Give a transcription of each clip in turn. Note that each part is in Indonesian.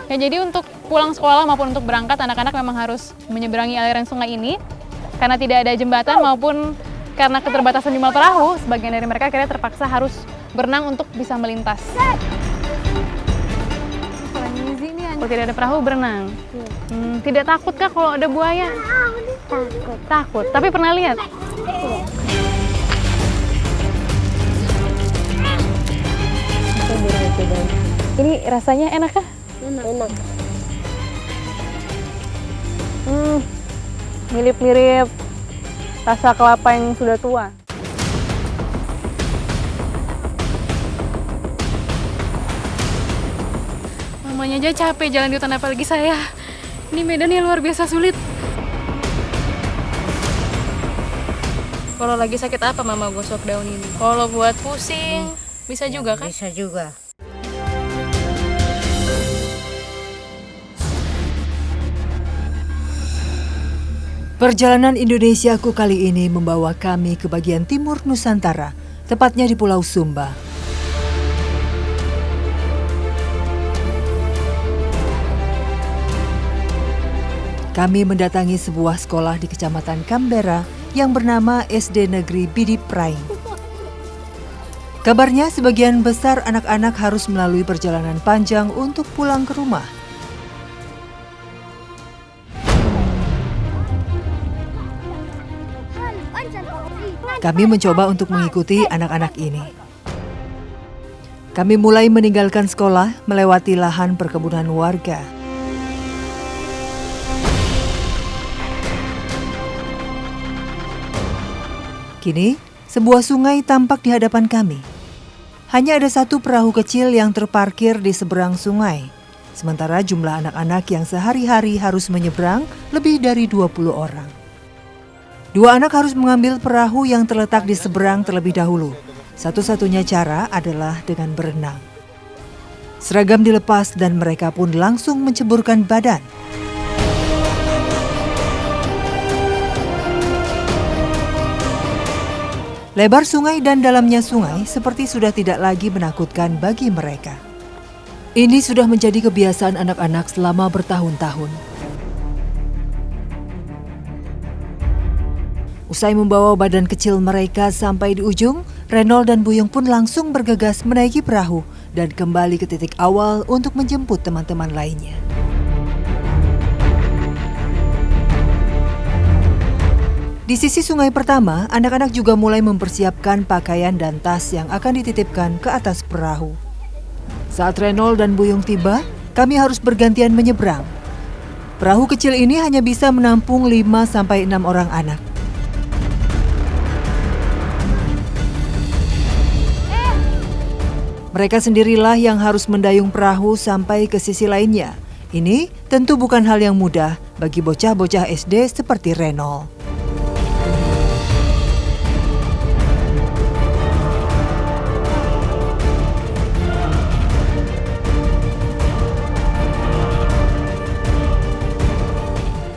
Ya, jadi untuk pulang sekolah maupun untuk berangkat, anak-anak memang harus menyeberangi aliran sungai ini. Karena tidak ada jembatan maupun karena keterbatasan jumlah perahu, sebagian dari mereka akhirnya terpaksa harus berenang untuk bisa melintas. Kalau tidak ada perahu, berenang. Tidak takut kah kalau ada buaya? Takut. Takut, tapi pernah lihat? Ini rasanya enak kah? Enak. Mirip-mirip rasa kelapa yang sudah tua. Mamanya aja capek jalan di hutan, apalagi saya. Ini medannya luar biasa sulit. Kalau lagi sakit apa mama gosok daun ini? Kalau buat pusing, bisa juga kan? Bisa juga. Perjalanan Indonesiaku kali ini membawa kami ke bagian timur Nusantara, tepatnya di Pulau Sumba. Kami mendatangi sebuah sekolah di Kecamatan Kambera yang bernama SD Negeri Bidi Praing. Kabarnya sebagian besar anak-anak harus melalui perjalanan panjang untuk pulang ke rumah. Kami mencoba untuk mengikuti anak-anak ini. Kami mulai meninggalkan sekolah melewati lahan perkebunan warga. Kini, sebuah sungai tampak di hadapan kami. Hanya ada satu perahu kecil yang terparkir di seberang sungai. Sementara jumlah anak-anak yang sehari-hari harus menyeberang lebih dari 20 orang. Dua anak harus mengambil perahu yang terletak di seberang terlebih dahulu. Satu-satunya cara adalah dengan berenang. Seragam dilepas dan mereka pun langsung menceburkan badan. Lebar sungai dan dalamnya sungai seperti sudah tidak lagi menakutkan bagi mereka. Ini sudah menjadi kebiasaan anak-anak selama bertahun-tahun. Usai membawa badan kecil mereka sampai di ujung, Renol dan Buyung pun langsung bergegas menaiki perahu dan kembali ke titik awal untuk menjemput teman-teman lainnya. Di sisi sungai pertama, anak-anak juga mulai mempersiapkan pakaian dan tas yang akan dititipkan ke atas perahu. Saat Renol dan Buyung tiba, kami harus bergantian menyeberang. Perahu kecil ini hanya bisa menampung 5-6 orang anak. Mereka sendirilah yang harus mendayung perahu sampai ke sisi lainnya. Ini tentu bukan hal yang mudah bagi bocah-bocah SD seperti Renol.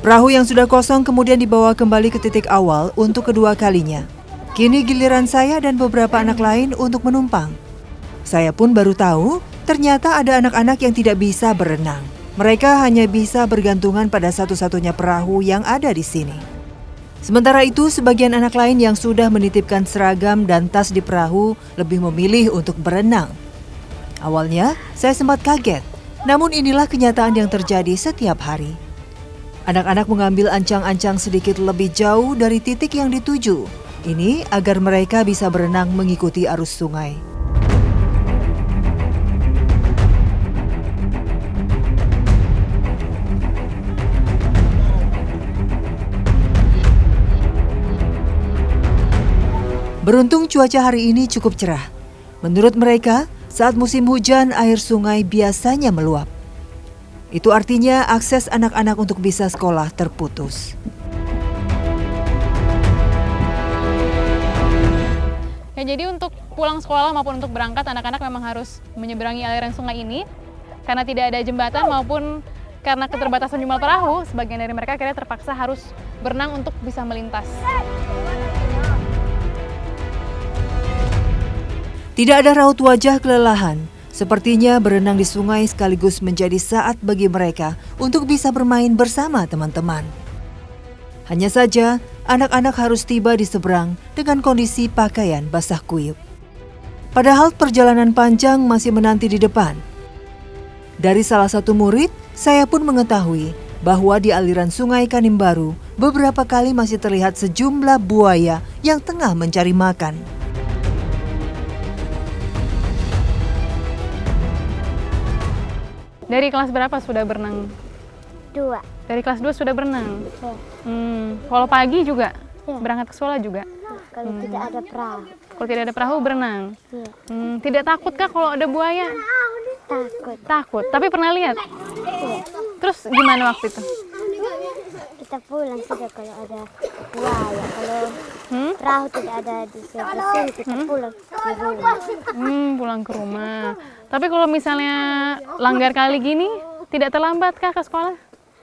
Perahu yang sudah kosong kemudian dibawa kembali ke titik awal untuk kedua kalinya. Kini giliran saya dan beberapa anak lain untuk menumpang. Saya pun baru tahu, ternyata ada anak-anak yang tidak bisa berenang. Mereka hanya bisa bergantungan pada satu-satunya perahu yang ada di sini. Sementara itu, sebagian anak lain yang sudah menitipkan seragam dan tas di perahu lebih memilih untuk berenang. Awalnya, saya sempat kaget, namun inilah kenyataan yang terjadi setiap hari. Anak-anak mengambil ancang-ancang sedikit lebih jauh dari titik yang dituju. Ini agar mereka bisa berenang mengikuti arus sungai. Beruntung cuaca hari ini cukup cerah. Menurut mereka, saat musim hujan air sungai biasanya meluap. Itu artinya akses anak-anak untuk bisa sekolah terputus. Ya, jadi untuk pulang sekolah maupun untuk berangkat, anak-anak memang harus menyeberangi aliran sungai ini. Karena tidak ada jembatan maupun karena keterbatasan jumlah perahu, sebagian dari mereka akhirnya terpaksa harus berenang untuk bisa melintas. Tidak ada raut wajah kelelahan. Sepertinya berenang di sungai sekaligus menjadi saat bagi mereka untuk bisa bermain bersama teman-teman. Hanya saja, anak-anak harus tiba di seberang dengan kondisi pakaian basah kuyup. Padahal perjalanan panjang masih menanti di depan. Dari salah satu murid, saya pun mengetahui bahwa di aliran sungai Kanimbaru beberapa kali masih terlihat sejumlah buaya yang tengah mencari makan. Dari kelas berapa sudah berenang? 2. Dari kelas 2 sudah berenang? Ya. Kalau pagi juga? Ya. Berangkat ke sekolah juga? Kalau tidak ada perahu. Kalau tidak ada perahu berenang? Ya. Tidak takut kah kalau ada buaya? Takut. Takut, tapi pernah lihat? Ya. Terus gimana waktu itu? Kita pulang sudah kalau ada buaya. Kalau perahu tidak ada di sebelah sini, kita pulang di rumah. Pulang ke rumah. Tapi kalau misalnya langgar kali gini, tidak terlambat kah ke sekolah?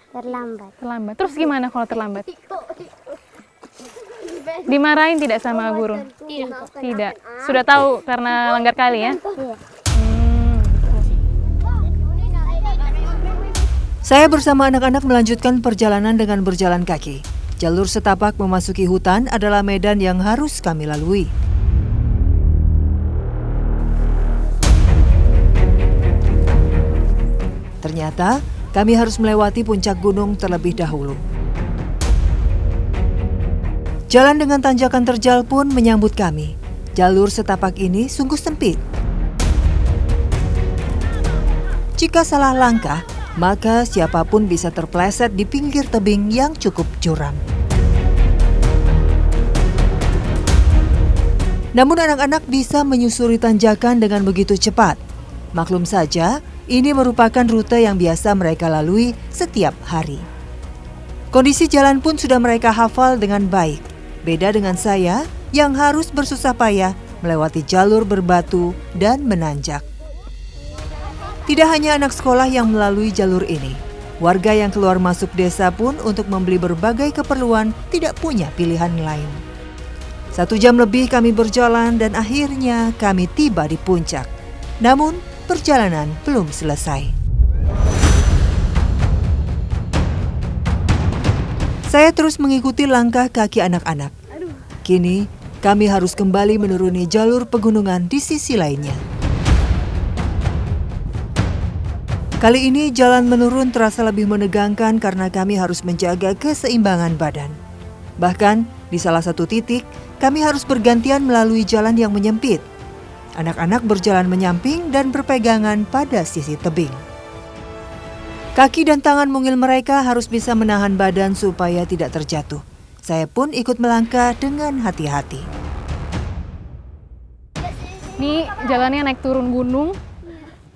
Terlambat. Terlambat. Terus gimana kalau terlambat? Dimarahin tidak sama guru? Tidak. Sudah tahu karena langgar kali ya? Iya. Saya bersama anak-anak melanjutkan perjalanan dengan berjalan kaki. Jalur setapak memasuki hutan adalah medan yang harus kami lalui. Ternyata, kami harus melewati puncak gunung terlebih dahulu. Jalan dengan tanjakan terjal pun menyambut kami. Jalur setapak ini sungguh sempit. Jika salah langkah, maka siapapun bisa terpleset di pinggir tebing yang cukup curam. Namun anak-anak bisa menyusuri tanjakan dengan begitu cepat. Maklum saja, ini merupakan rute yang biasa mereka lalui setiap hari. Kondisi jalan pun sudah mereka hafal dengan baik. Beda dengan saya yang harus bersusah payah melewati jalur berbatu dan menanjak. Tidak hanya anak sekolah yang melalui jalur ini. Warga yang keluar masuk desa pun untuk membeli berbagai keperluan tidak punya pilihan lain. 1 jam lebih kami berjalan dan akhirnya kami tiba di puncak. Namun, perjalanan belum selesai. Saya terus mengikuti langkah kaki anak-anak. Kini, kami harus kembali menuruni jalur pegunungan di sisi lainnya. Kali ini jalan menurun terasa lebih menegangkan karena kami harus menjaga keseimbangan badan. Bahkan, di salah satu titik, kami harus bergantian melalui jalan yang menyempit. Anak-anak berjalan menyamping dan berpegangan pada sisi tebing. Kaki dan tangan mungil mereka harus bisa menahan badan supaya tidak terjatuh. Saya pun ikut melangkah dengan hati-hati. Ini jalannya naik turun gunung.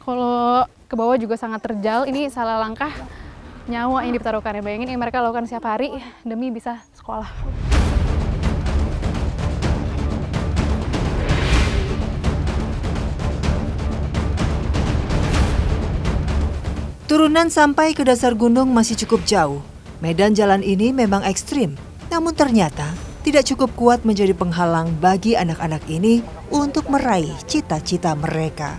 Kalau ke bawah juga sangat terjal. Ini salah langkah, nyawa yang dipertaruhkan. Bayangin ini mereka lakukan setiap hari demi bisa sekolah. Turunan sampai ke dasar gunung masih cukup jauh. Medan jalan ini memang ekstrim, namun ternyata tidak cukup kuat menjadi penghalang bagi anak-anak ini untuk meraih cita-cita mereka.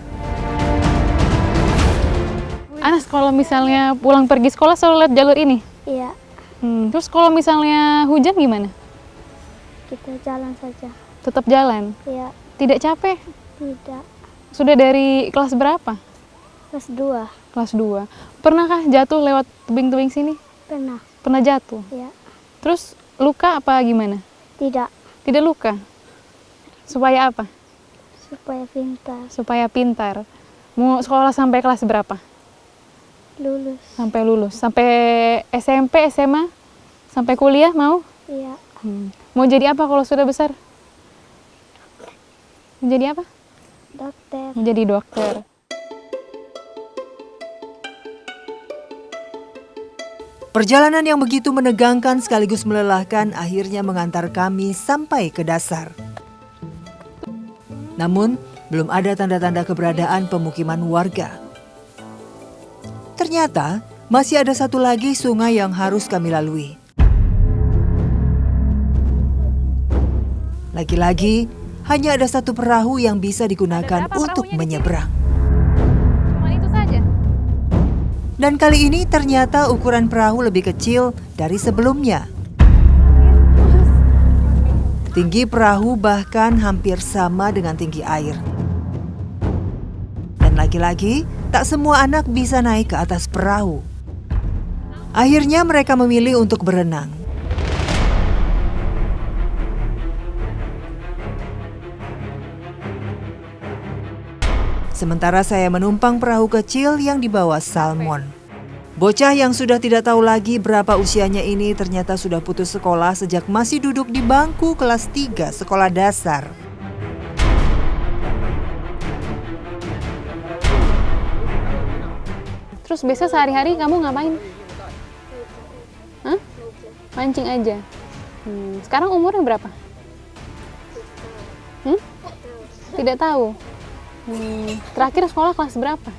Anas, kalau misalnya pulang pergi sekolah selalu lihat jalur ini? Iya. Terus kalau misalnya hujan gimana? Kita jalan saja. Tetap jalan? Iya. Tidak capek? Tidak. Sudah dari kelas berapa? Kelas 2. Kelas 2. Pernahkah jatuh lewat tebing-tebing sini? Pernah. Pernah jatuh? Iya. Terus luka apa gimana? Tidak. Tidak luka? Supaya apa? Supaya pintar. Supaya pintar. Mau sekolah sampai kelas berapa? Lulus. Sampai lulus. Sampai SMP, SMA? Sampai kuliah mau? Iya. Mau jadi apa kalau sudah besar? Menjadi apa? Dokter. Menjadi dokter. Perjalanan yang begitu menegangkan sekaligus melelahkan akhirnya mengantar kami sampai ke dasar. Namun, belum ada tanda-tanda keberadaan pemukiman warga. Ternyata, masih ada satu lagi sungai yang harus kami lalui. Lagi-lagi, hanya ada satu perahu yang bisa digunakan berapa untuk perahunya di sini? menyeberang. Cuma itu saja. Dan kali ini ternyata ukuran perahu lebih kecil dari sebelumnya. Tinggi perahu bahkan hampir sama dengan tinggi air. Dan lagi-lagi, tak semua anak bisa naik ke atas perahu. Akhirnya mereka memilih untuk berenang. Sementara saya menumpang perahu kecil yang dibawa Salmon. Bocah yang sudah tidak tahu lagi berapa usianya ini ternyata sudah putus sekolah sejak masih duduk di bangku kelas 3 sekolah dasar. Terus biasa sehari-hari kamu ngapain? Hah? Mancing aja. Sekarang umurnya berapa? Tidak tahu. Terakhir sekolah kelas berapa?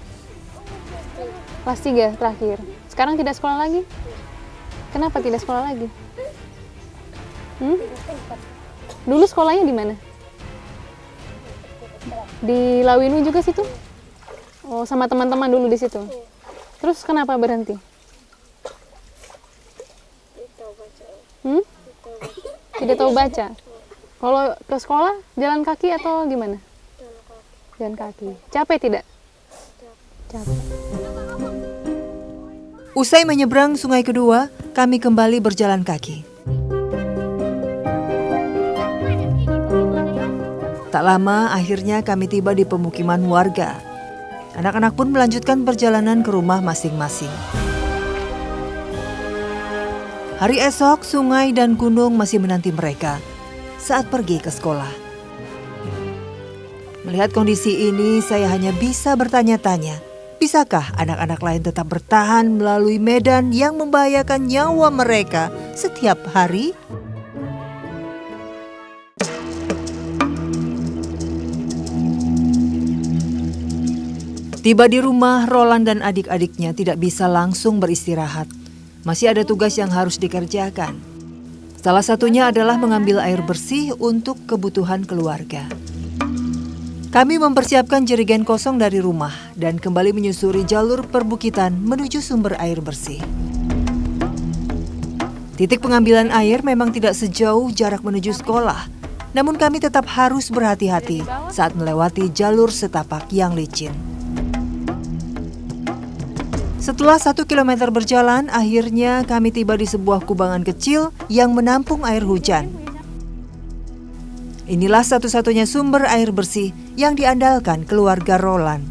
Kelas 3 terakhir. Sekarang tidak sekolah lagi? Kenapa tidak sekolah lagi? Dulu sekolahnya di mana? Di Lawinu juga situ? Oh, sama teman-teman dulu di situ. Terus kenapa berhenti? Tidak tahu baca. Kalau ke sekolah jalan kaki atau gimana? Jalan kaki. Capek tidak? Capek. Usai menyeberang sungai kedua, kami kembali berjalan kaki. Tak lama akhirnya kami tiba di pemukiman warga. Anak-anak pun melanjutkan perjalanan ke rumah masing-masing. Hari esok, sungai dan gunung masih menanti mereka saat pergi ke sekolah. Melihat kondisi ini, saya hanya bisa bertanya-tanya, bisakah anak-anak lain tetap bertahan melalui medan yang membahayakan nyawa mereka setiap hari? Tiba di rumah, Roland dan adik-adiknya tidak bisa langsung beristirahat. Masih ada tugas yang harus dikerjakan. Salah satunya adalah mengambil air bersih untuk kebutuhan keluarga. Kami mempersiapkan jerigen kosong dari rumah dan kembali menyusuri jalur perbukitan menuju sumber air bersih. Titik pengambilan air memang tidak sejauh jarak menuju sekolah, namun kami tetap harus berhati-hati saat melewati jalur setapak yang licin. Setelah 1 kilometer berjalan, akhirnya kami tiba di sebuah kubangan kecil yang menampung air hujan. Inilah satu-satunya sumber air bersih yang diandalkan keluarga Roland.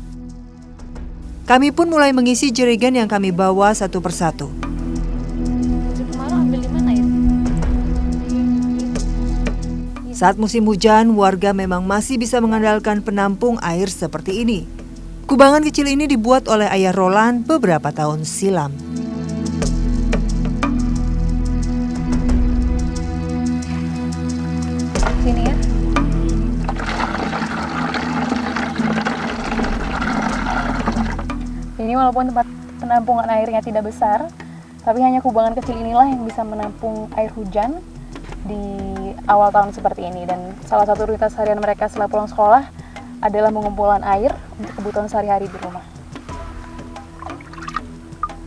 Kami pun mulai mengisi jerigen yang kami bawa satu persatu. Saat musim hujan, warga memang masih bisa mengandalkan penampung air seperti ini. Kubangan kecil ini dibuat oleh ayah Roland beberapa tahun silam. Sini ya. Ini walaupun tempat penampungan airnya tidak besar, tapi hanya kubangan kecil inilah yang bisa menampung air hujan di awal tahun seperti ini. Dan salah satu rutinitas harian mereka setelah pulang sekolah adalah mengumpulkan air untuk kebutuhan sehari-hari di rumah.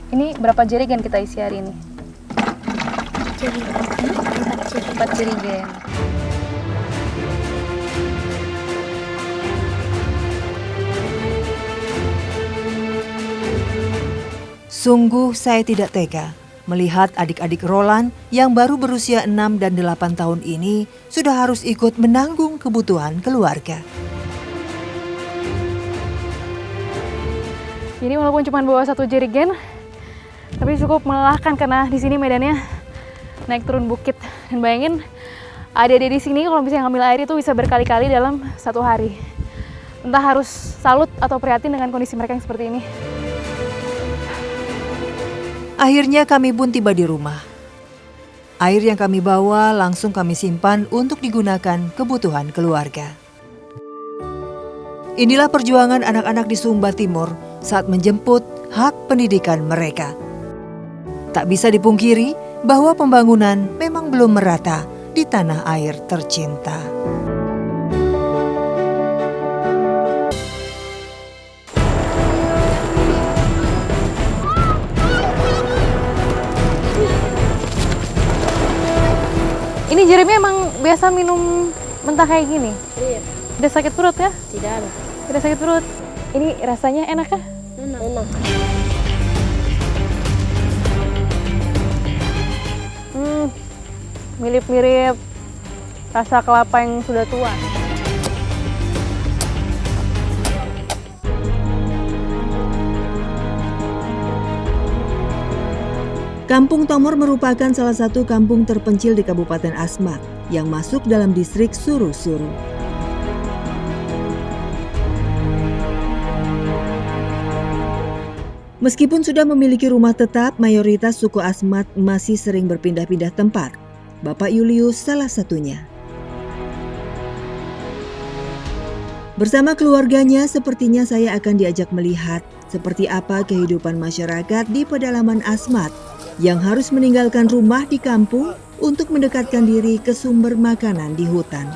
Ini berapa jerigen kita isi hari ini? 4 jerigen. Sungguh saya tidak tega melihat adik-adik Roland yang baru berusia 6 dan 8 tahun ini sudah harus ikut menanggung kebutuhan keluarga. Ini walaupun cuma bawa 1 jerigen, tapi cukup melelahkan karena di sini medannya naik turun bukit. Dan bayangin, adik-adik di sini kalau bisa ngambil air itu bisa berkali-kali dalam 1 hari. Entah harus salut atau prihatin dengan kondisi mereka yang seperti ini. Akhirnya kami pun tiba di rumah. Air yang kami bawa langsung kami simpan untuk digunakan kebutuhan keluarga. Inilah perjuangan anak-anak di Sumba Timur saat menjemput hak pendidikan mereka. Tak bisa dipungkiri bahwa pembangunan memang belum merata di tanah air tercinta. Jeremy emang biasa minum mentah kayak gini? Iya. Tidak sakit perut ya? Tidak ada. Tidak sakit perut. Ini rasanya enak kah? Enak. Mirip-mirip rasa kelapa yang sudah tua. Kampung Tomor merupakan salah satu kampung terpencil di Kabupaten Asmat yang masuk dalam distrik Suru-Suru. Meskipun sudah memiliki rumah tetap, mayoritas suku Asmat masih sering berpindah-pindah tempat. Bapak Julius salah satunya. Bersama keluarganya, sepertinya saya akan diajak melihat seperti apa kehidupan masyarakat di pedalaman Asmat yang harus meninggalkan rumah di kampung untuk mendekatkan diri ke sumber makanan di hutan.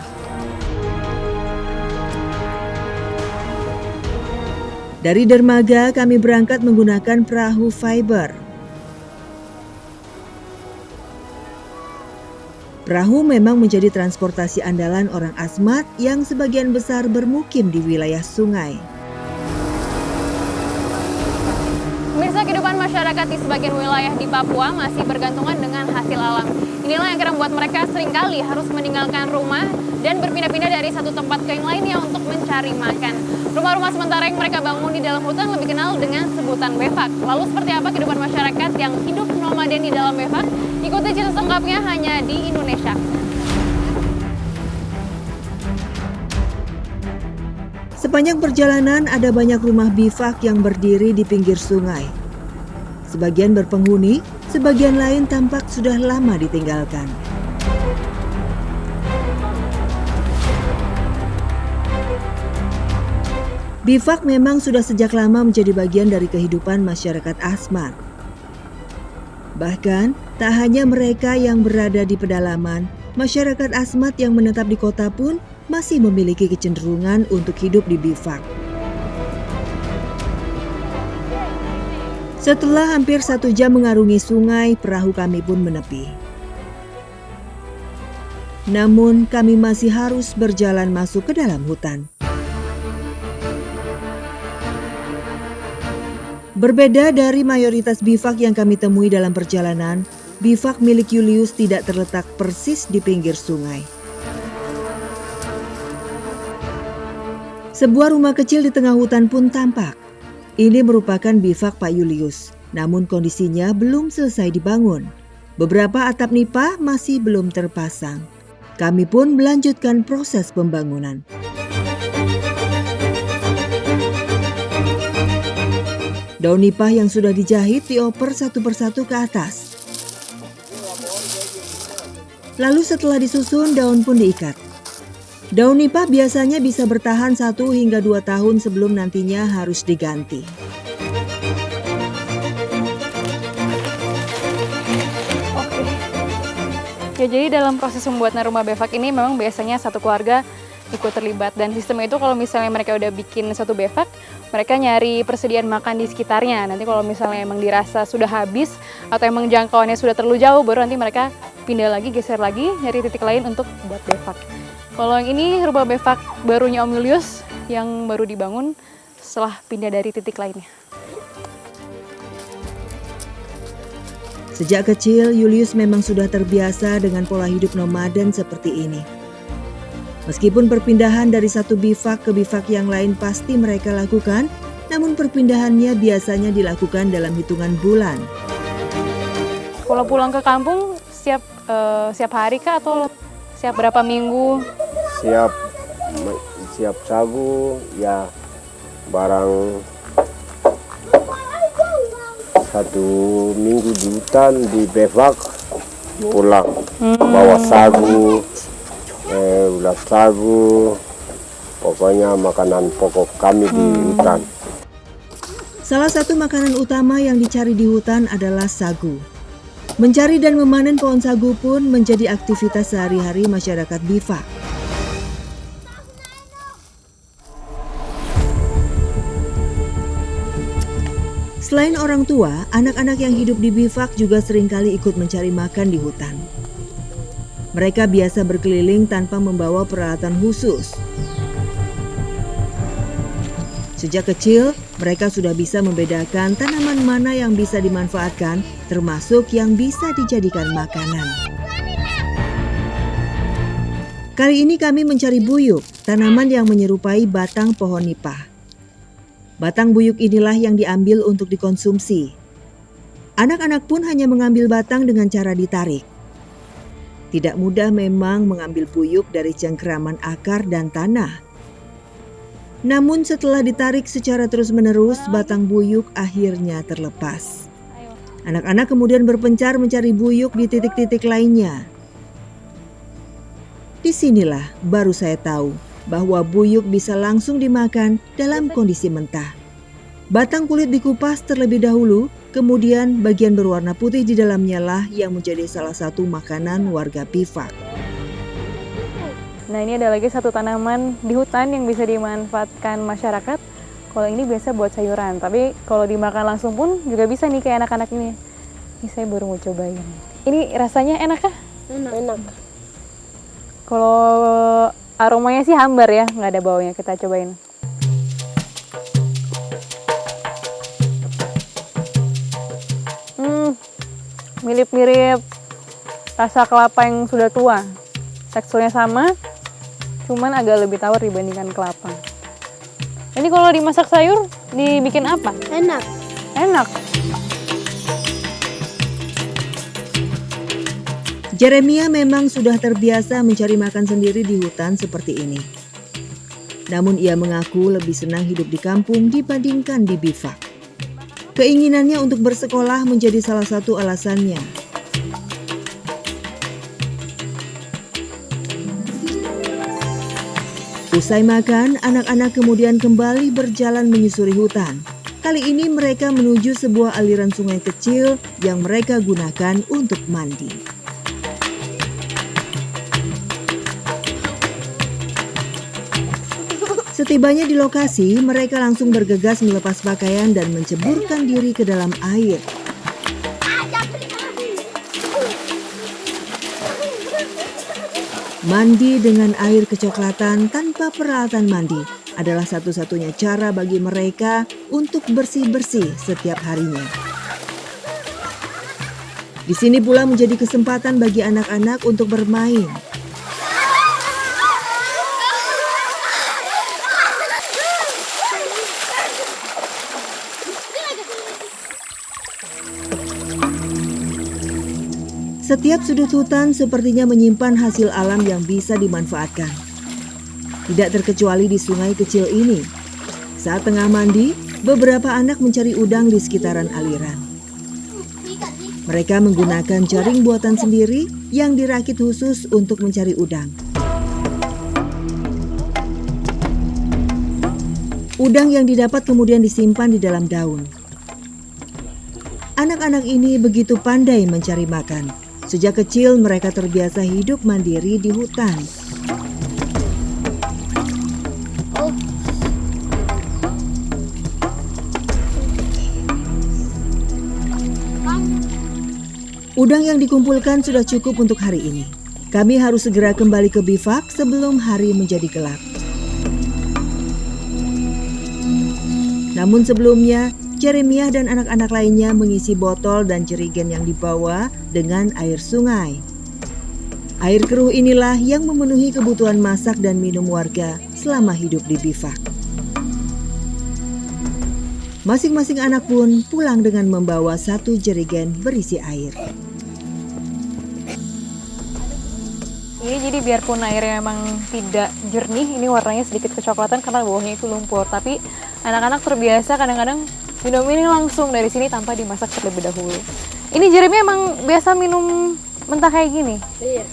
Dari dermaga kami berangkat menggunakan perahu fiber. Perahu memang menjadi transportasi andalan orang Asmat yang sebagian besar bermukim di wilayah sungai. Pemirsa, kehidupan masyarakat di sebagian wilayah di Papua masih bergantungan dengan hasil alam. Inilah yang kerap membuat mereka seringkali harus meninggalkan rumah dan berpindah-pindah dari satu tempat ke yang lainnya untuk mencari makan. Rumah-rumah sementara yang mereka bangun di dalam hutan lebih kenal dengan sebutan befak. Lalu seperti apa kehidupan masyarakat yang hidup nomaden di dalam befak? Ikuti cerita lengkapnya hanya di Indonesia. Sepanjang perjalanan ada banyak rumah bifak yang berdiri di pinggir sungai. Sebagian berpenghuni, sebagian lain tampak sudah lama ditinggalkan. Bifak memang sudah sejak lama menjadi bagian dari kehidupan masyarakat Asmat. Bahkan, tak hanya mereka yang berada di pedalaman, masyarakat Asmat yang menetap di kota pun masih memiliki kecenderungan untuk hidup di bifak. Setelah hampir 1 jam mengarungi sungai, perahu kami pun menepi. Namun, kami masih harus berjalan masuk ke dalam hutan. Berbeda dari mayoritas bifak yang kami temui dalam perjalanan, bifak milik Julius tidak terletak persis di pinggir sungai. Sebuah rumah kecil di tengah hutan pun tampak. Ini merupakan bifak Pak Julius, namun kondisinya belum selesai dibangun. Beberapa atap nipah masih belum terpasang. Kami pun melanjutkan proses pembangunan. Daun nipah yang sudah dijahit dioper satu persatu ke atas. Lalu setelah disusun, daun pun diikat. Daun nipah biasanya bisa bertahan 1 hingga 2 tahun sebelum nantinya harus diganti. Oke. Ya, jadi dalam proses pembuatan rumah befak ini memang biasanya satu keluarga ikut terlibat, dan sistem itu kalau misalnya mereka udah bikin satu befak, mereka nyari persediaan makan di sekitarnya. Nanti kalau misalnya emang dirasa sudah habis atau emang jangkauannya sudah terlalu jauh, baru nanti mereka pindah lagi, geser lagi, nyari titik lain untuk buat befak. Kalau yang ini rumah befak barunya Om Julius yang baru dibangun setelah pindah dari titik lainnya. Sejak kecil, Julius memang sudah terbiasa dengan pola hidup nomaden seperti ini. Meskipun perpindahan dari satu bifak ke bifak yang lain pasti mereka lakukan, namun perpindahannya biasanya dilakukan dalam hitungan bulan. Kalau pulang ke kampung siap hari kah atau siap berapa minggu? Siap sagu, ya barang 1 minggu di hutan di befak, pulang bawa sagu, ulat sagu, pokoknya makanan pokok kami di hutan. Salah satu makanan utama yang dicari di hutan adalah sagu. Mencari dan memanen pohon sagu pun menjadi aktivitas sehari-hari masyarakat bifak. Selain orang tua, anak-anak yang hidup di bifak juga seringkali ikut mencari makan di hutan. Mereka biasa berkeliling tanpa membawa peralatan khusus. Sejak kecil, mereka sudah bisa membedakan tanaman mana yang bisa dimanfaatkan, termasuk yang bisa dijadikan makanan. Kali ini kami mencari buyuk, tanaman yang menyerupai batang pohon nipah. Batang buyuk inilah yang diambil untuk dikonsumsi. Anak-anak pun hanya mengambil batang dengan cara ditarik. Tidak mudah memang mengambil buyuk dari cengkeraman akar dan tanah. Namun setelah ditarik secara terus-menerus, batang buyuk akhirnya terlepas. Anak-anak kemudian berpencar mencari buyuk di titik-titik lainnya. Disinilah baru saya tahu bahwa buyuk bisa langsung dimakan dalam kondisi mentah. Batang kulit dikupas terlebih dahulu, kemudian bagian berwarna putih di dalamnya lah yang menjadi salah satu makanan warga Bivak. Nah, ini ada lagi satu tanaman di hutan yang bisa dimanfaatkan masyarakat. Kalau ini biasa buat sayuran, tapi kalau dimakan langsung pun juga bisa nih kayak anak-anak ini. Ini saya baru mau cobain. Ini rasanya enak kah? Enak. Kalau aromanya sih hambar ya, nggak ada baunya. Kita cobain. Mirip-mirip rasa kelapa yang sudah tua. Teksturnya sama, cuman agak lebih tawar dibandingkan kelapa. Ini kalau dimasak sayur, dibikin apa? Enak. Enak. Jeremia memang sudah terbiasa mencari makan sendiri di hutan seperti ini. Namun ia mengaku lebih senang hidup di kampung dibandingkan di Bivak. Keinginannya untuk bersekolah menjadi salah satu alasannya. Usai makan, anak-anak kemudian kembali berjalan menyusuri hutan. Kali ini mereka menuju sebuah aliran sungai kecil yang mereka gunakan untuk mandi. Setibanya di lokasi, mereka langsung bergegas melepas pakaian dan menceburkan diri ke dalam air. Mandi dengan air kecoklatan tanpa peralatan mandi adalah satu-satunya cara bagi mereka untuk bersih-bersih setiap harinya. Di sini pula menjadi kesempatan bagi anak-anak untuk bermain. Setiap sudut hutan sepertinya menyimpan hasil alam yang bisa dimanfaatkan. Tidak terkecuali di sungai kecil ini. Saat tengah mandi, beberapa anak mencari udang di sekitaran aliran. Mereka menggunakan jaring buatan sendiri yang dirakit khusus untuk mencari udang. Udang yang didapat kemudian disimpan di dalam daun. Anak-anak ini begitu pandai mencari makan. Sejak kecil mereka terbiasa hidup mandiri di hutan. Udang yang dikumpulkan sudah cukup untuk hari ini. Kami harus segera kembali ke Bivak sebelum hari menjadi gelap. Namun sebelumnya, Jeremia dan anak-anak lainnya mengisi botol dan jerigen yang dibawa dengan air sungai. Air keruh inilah yang memenuhi kebutuhan masak dan minum warga selama hidup di Bivak. Masing-masing anak pun pulang dengan membawa satu jerigen berisi air. Ini jadi biarpun airnya memang tidak jernih, ini warnanya sedikit kecoklatan karena bawahnya itu lumpur. Tapi anak-anak terbiasa kadang-kadang minum ini langsung dari sini tanpa dimasak terlebih dahulu. Ini Jeremy emang biasa minum mentah kayak gini? Iya.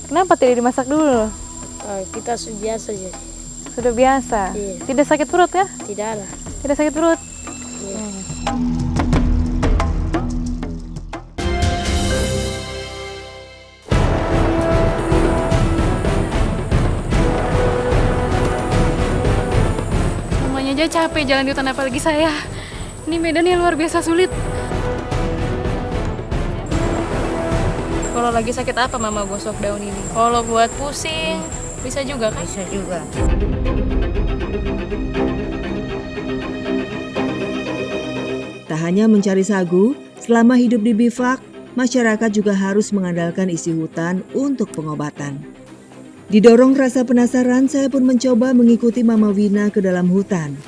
Kenapa tidak dimasak dulu? Kita sudah biasa jadi. Sudah biasa? Iya. Tidak sakit perut ya? Tidak lah. Tidak sakit perut? Iya. Namanya aja capek jalan di hutan, apalagi saya. Ini medannya luar biasa sulit. Kalau lagi sakit apa Mama gosok daun ini? Kalau buat pusing, bisa juga kan? Bisa juga. Tak hanya mencari sagu, selama hidup di bivak, masyarakat juga harus mengandalkan isi hutan untuk pengobatan. Didorong rasa penasaran, saya pun mencoba mengikuti Mama Wina ke dalam hutan.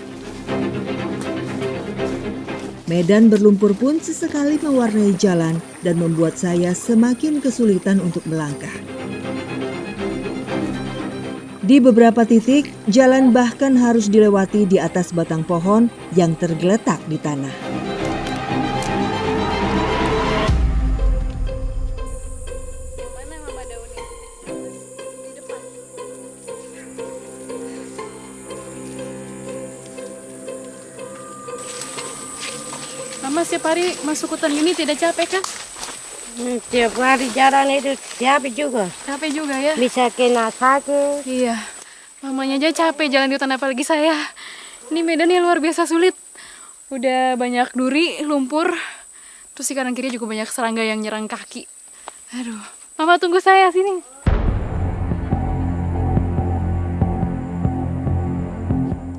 Medan berlumpur pun sesekali mewarnai jalan dan membuat saya semakin kesulitan untuk melangkah. Di beberapa titik, jalan bahkan harus dilewati di atas batang pohon yang tergeletak di tanah. Mana Mama daunnya? Di depan. Mama setiap hari masuk hutan ini tidak capek kan? Tiap hari jalan itu capek juga. Capek juga ya? Bisa kena sakit. Iya, mamanya aja capek jalan di hutan apalagi saya. Ini medannya luar biasa sulit. Udah banyak duri, lumpur, terus di kanan kiri juga banyak serangga yang nyerang kaki. Aduh, Mama tunggu saya sini.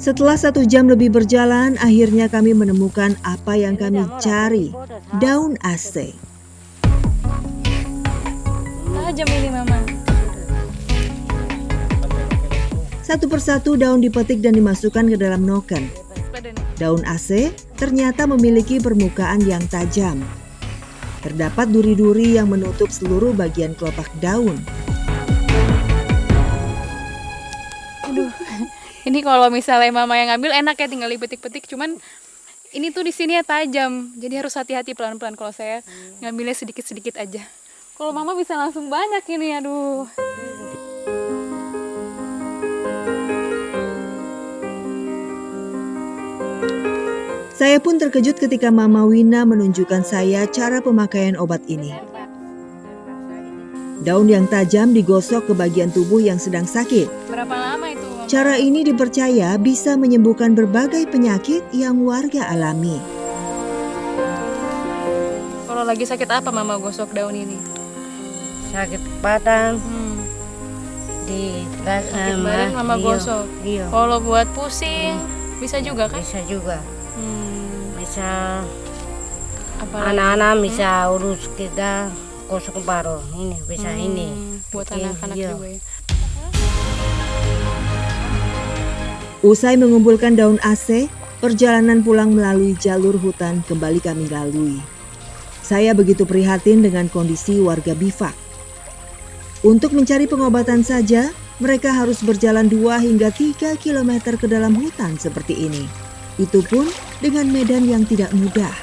Setelah 1 jam lebih berjalan, akhirnya kami menemukan apa yang kami cari, daun AC. Tajam ini Mama. Satu persatu daun dipetik dan dimasukkan ke dalam noken. Daun AC ternyata memiliki permukaan yang tajam. Terdapat duri-duri yang menutup seluruh bagian kelopak daun. Aduh, ini kalau misalnya Mama yang ngambil enak ya tinggal dipetik-petik. Cuman ini tuh di sini ya tajam, jadi harus hati-hati pelan-pelan. Kalau saya ngambilnya sedikit-sedikit aja. Kalau Mama bisa langsung banyak ini, aduh. Saya pun terkejut ketika Mama Wina menunjukkan saya cara pemakaian obat ini. Daun yang tajam digosok ke bagian tubuh yang sedang sakit. Berapa lama itu, Mama? Cara ini dipercaya bisa menyembuhkan berbagai penyakit yang warga alami. Kalau lagi sakit apa Mama gosok daun ini? Sakit badan. Di Sakit badan Mama gosok. Iya. Kalau buat pusing, bisa juga kan? Bisa juga. Bisa Apalagi? anak-anak bisa urus kita gosok baru. Ini bisa ini. Buat Bikin, anak-anak iya. juga ya. Usai mengumpulkan daun AC, perjalanan pulang melalui jalur hutan kembali kami lalui. Saya begitu prihatin dengan kondisi warga bivak. Untuk mencari pengobatan saja, mereka harus berjalan 2 hingga 3 kilometer ke dalam hutan seperti ini. Itu pun dengan medan yang tidak mudah.